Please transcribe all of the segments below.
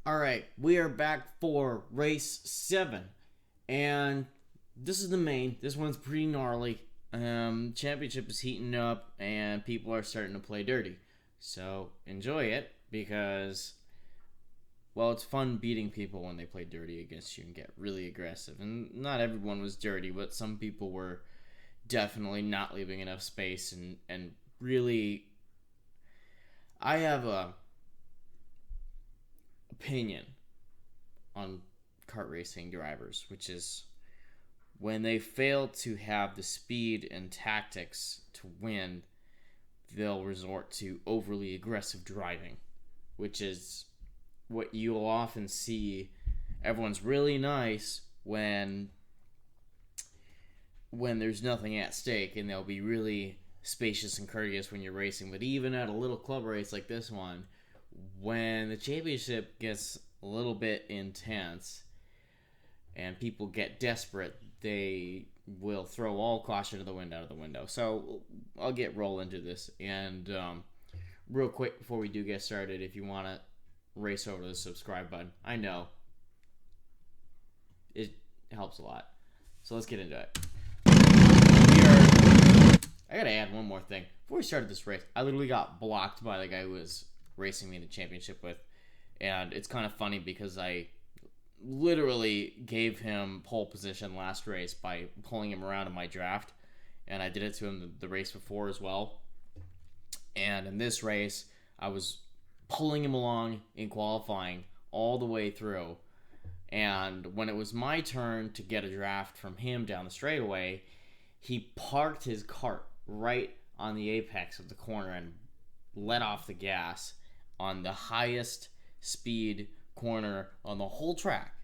Alright, we are back for race 7. And this is the main. This one's pretty gnarly. Championship is heating up and people are starting to play dirty. So enjoy it because, well, it's fun beating people when they play dirty against you and get really aggressive. And not everyone was dirty, but some people were definitely not leaving enough space and really. I have a opinion on kart racing drivers, which is when they fail to have the speed and tactics to win, they'll resort to overly aggressive driving, which is what you'll often see. Everyone's really nice when there's nothing at stake, and they'll be really spacious and courteous when you're racing. But even at a little club race like this one, when the championship gets a little bit intense and people get desperate, they will throw all caution to the wind out of the window. So I'll get roll into this. And real quick before we do get started, if you want to race over the subscribe button, I know it helps a lot. So let's get into it. I gotta add one more thing. Before we started this race, I literally got blocked by the guy who was racing me in the championship with. And it's kind of funny because I literally gave him pole position last race by pulling him around in my draft. And I did it to him the race before as well. And in this race, I was pulling him along in qualifying all the way through. And when it was my turn to get a draft from him down the straightaway, he parked his cart right on the apex of the corner and let off the gas on the highest speed corner on the whole track,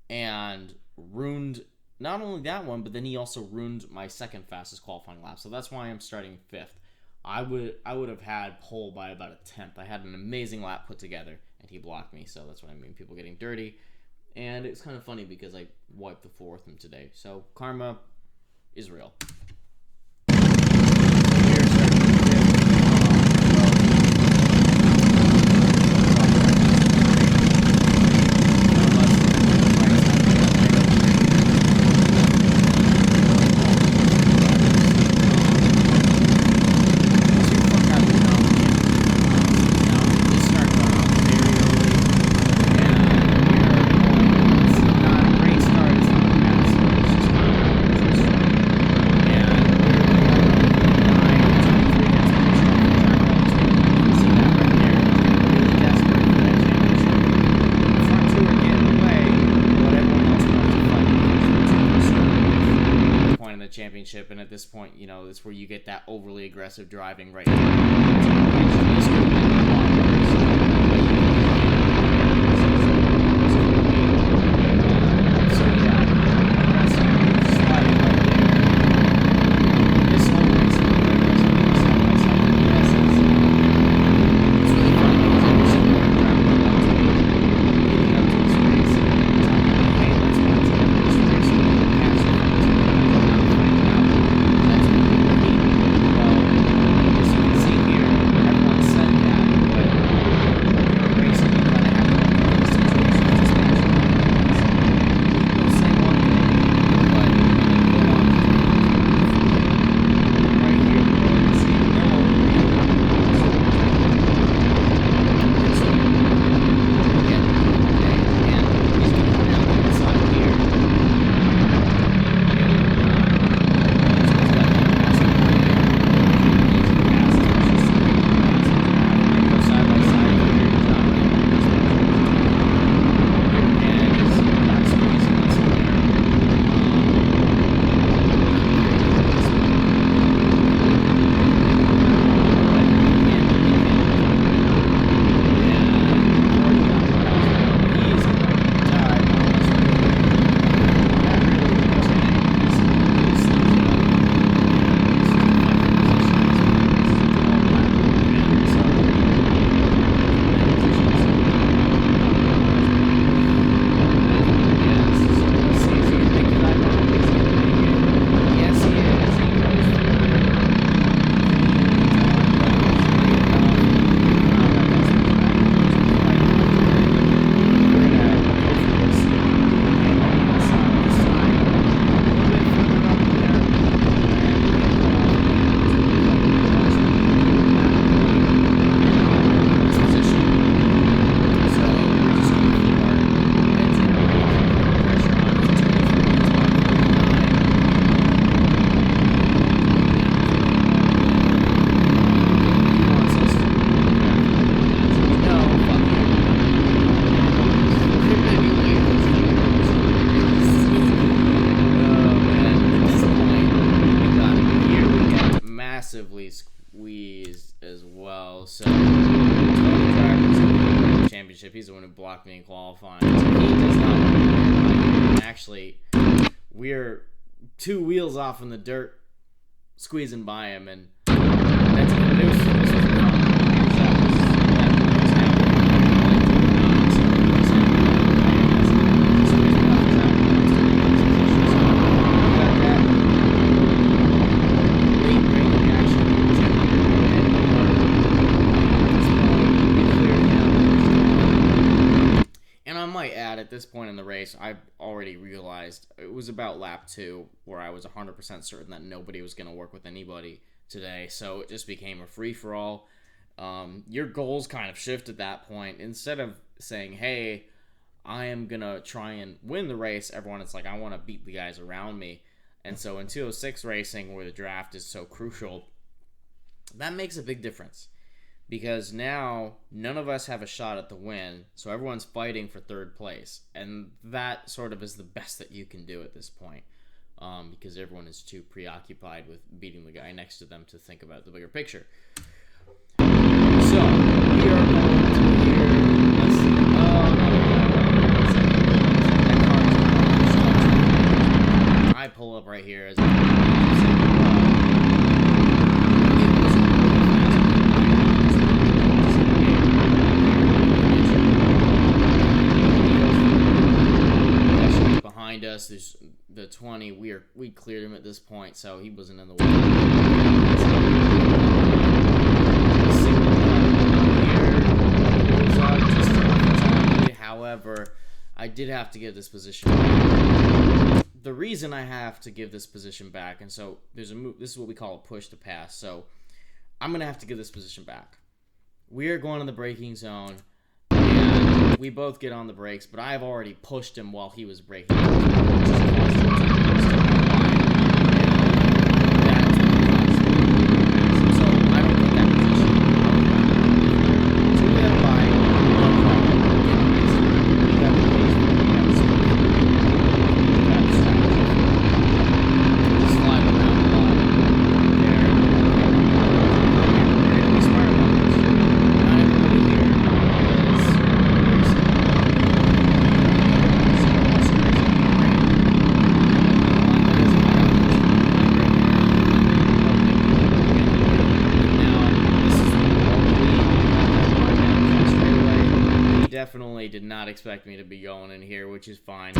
and ruined not only that one, but then he also ruined my second fastest qualifying lap. So that's why I'm starting 5th. I would have had pole by about a 10th. I had an amazing lap put together, and he blocked me. So that's what I mean, people getting dirty. And it's kind of funny because I wiped the floor with him today. So karma is real. Championship, and at this point, you know, it's where you get that overly aggressive driving right the one who blocked me in qualifying. So he does not. Actually, we're 2 wheels off in the dirt, squeezing by him, and that's at this point in the race, I've already realized it was about lap 2 where I was 100% certain that nobody was going to work with anybody today. So it just became a free-for-all. Your goals kind of shift at that point. Instead of saying, hey, I am going to try and win the race, everyone is like, I want to beat the guys around me. And so in 206 racing, where the draft is so crucial, that makes a big difference. Because now none of us have a shot at the win, so everyone's fighting for third place. And that sort of is the best that you can do at this point, because everyone is too preoccupied with beating the guy next to them to think about the bigger picture. So, we are going to hear, let's see, I pull up right here as behind us. There's the 20. We cleared him at this point, so he wasn't in the way. However, I did have to give this position back. The reason I have to give this position back, and so there's a move. This is what we call a push to pass. So I'm gonna have to give this position back. We are going in the braking zone. We both get on the brakes, but I've already pushed him while he was braking. So I don't get that position. So we have by slide around a lot there. We smart about this. Not everybody here is definitely did not expect me to be going in here, which is fine.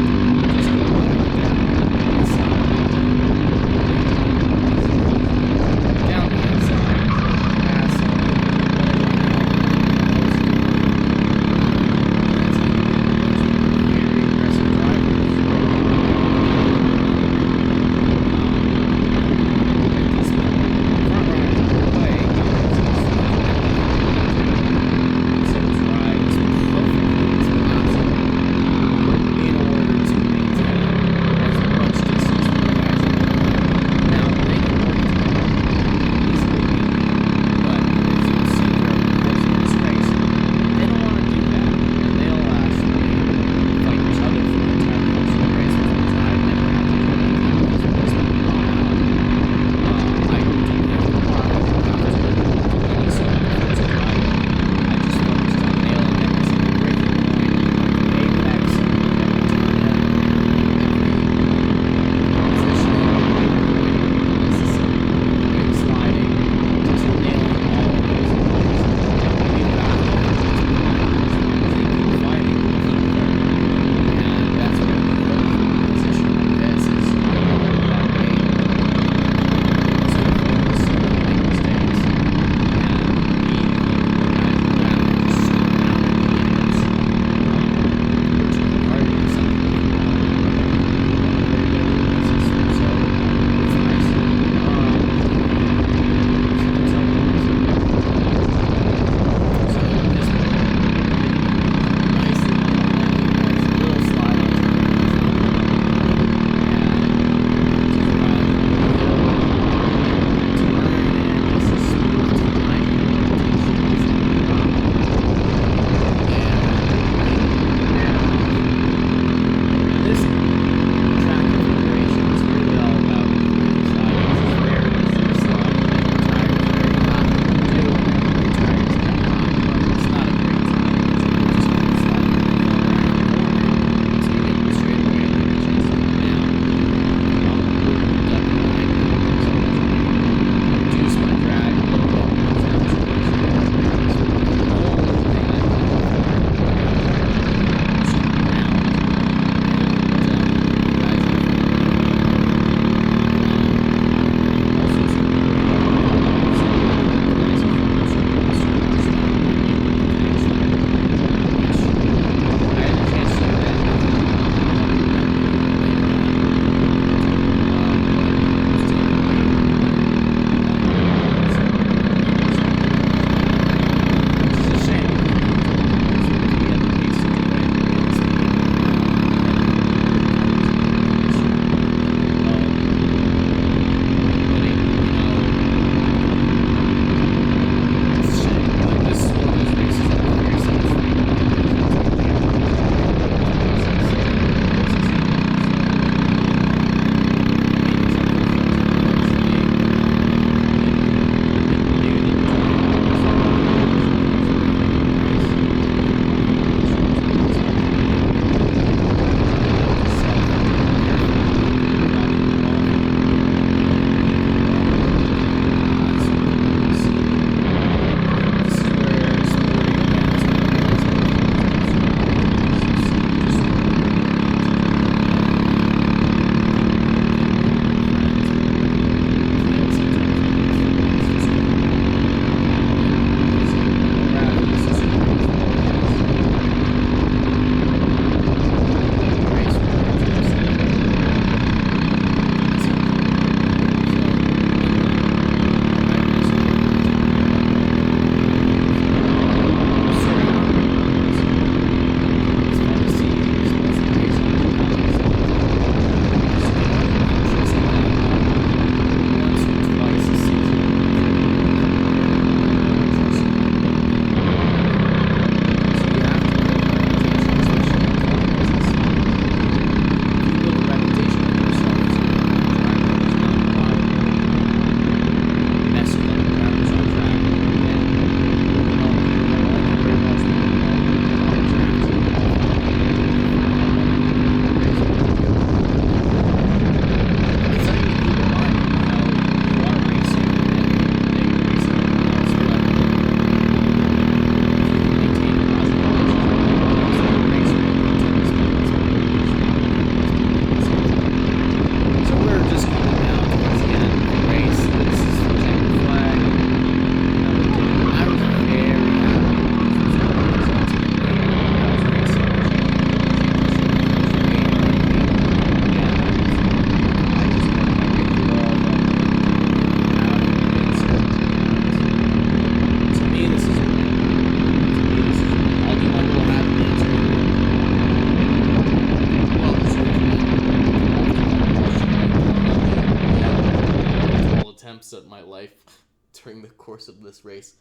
this race.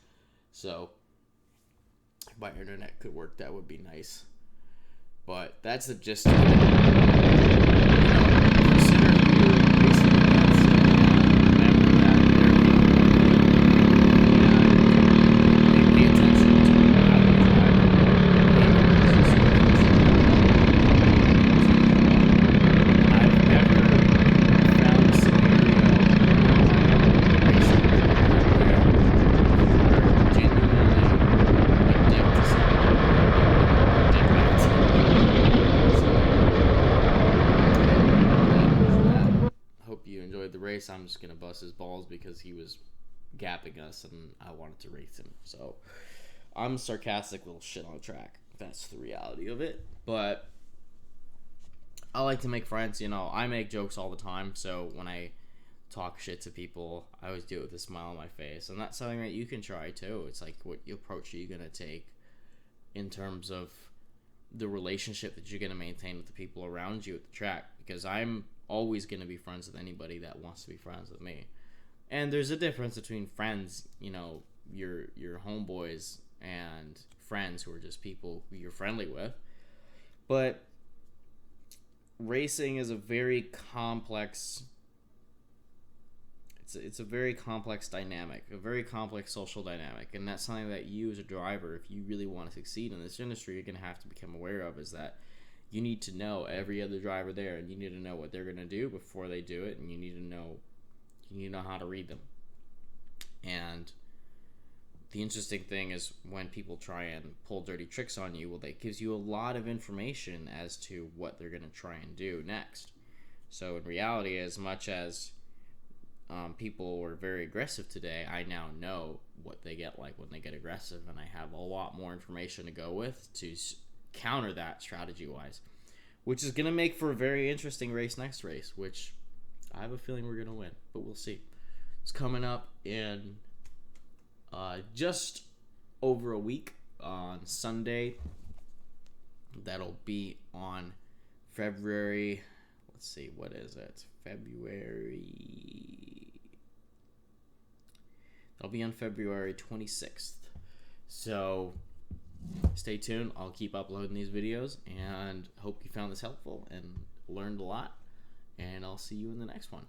So if my internet could work, that would be nice. But that's the gist of it. I'm just gonna bust his balls because he was gapping us and I wanted to race him. So I'm a sarcastic little shit on track. That's the reality of it. But I like to make friends. I make jokes all the time. So when I talk shit to people, I always do it with a smile on my face. And that's something that you can try too. It's like, what approach are you gonna take in terms of the relationship that you're gonna maintain with the people around you at the track? Because I'm always going to be friends with anybody that wants to be friends with me. And there's a difference between friends, your homeboys, and friends who are just people who you're friendly with. But racing is a very complex, it's a very complex dynamic, a very complex social dynamic. And that's something that you as a driver, if you really want to succeed in this industry, you're going to have to become aware of, is that you need to know every other driver there, and you need to know what they're going to do before they do it, and you need to know how to read them. And the interesting thing is when people try and pull dirty tricks on you, well, that gives you a lot of information as to what they're going to try and do next. So in reality, as much as people were very aggressive today, I now know what they get like when they get aggressive, and I have a lot more information to go with to counter that strategy-wise, which is going to make for a very interesting next race, which I have a feeling we're going to win, but we'll see. It's coming up in just over a week on Sunday. That'll be on February, let's see, what is it? That'll be on February 26th. So stay tuned. I'll keep uploading these videos, and hope you found this helpful and learned a lot. And I'll see you in the next one.